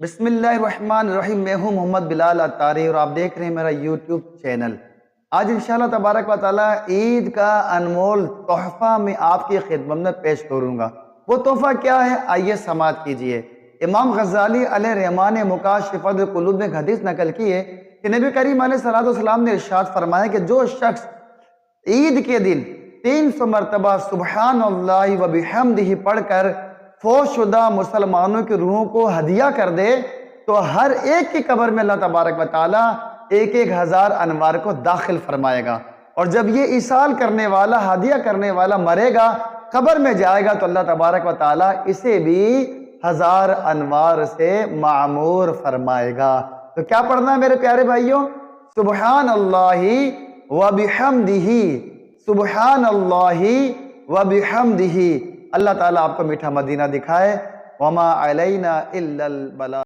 بسم اللہ الرحمن الرحیم، میں ہوں محمد بلال اتاری اور آپ دیکھ رہے ہیں میرا یوٹیوب چینل۔ آج انشاءاللہ تبارک و تعالی عید کا انمول تحفہ میں آپ کی خدمت میں پیش کروں گا۔ وہ تحفہ کیا ہے؟ آئیے سماعت کیجئے۔ امام غزالی علیہ رحمٰن مکاشفۃ القلوب نے ایک حدیث نقل کی ہے کہ نبی کریم علیہ السلام نے ارشاد فرمایا کہ جو شخص عید کے دن 300 مرتبہ سبحان اللہ و بحمدہ پڑھ کر فوت شدہ مسلمانوں کی روحوں کو ہدیہ کر دے تو ہر ایک کی قبر میں اللہ تبارک و تعالیٰ 1000 انوار کو داخل فرمائے گا، اور جب یہ ایصال کرنے والا، ہدیہ کرنے والا مرے گا، قبر میں جائے گا تو اللہ تبارک و تعالیٰ اسے بھی 1000 انوار سے معمور فرمائے گا۔ تو کیا پڑھنا ہے میرے پیارے بھائیوں؟ سبحان اللہ و بحمدہ، سبحان اللہ و بحمدہ۔ اللہ تعالیٰ آپ کو میٹھا مدینہ دکھائے۔ وما علینا الا البلاغ۔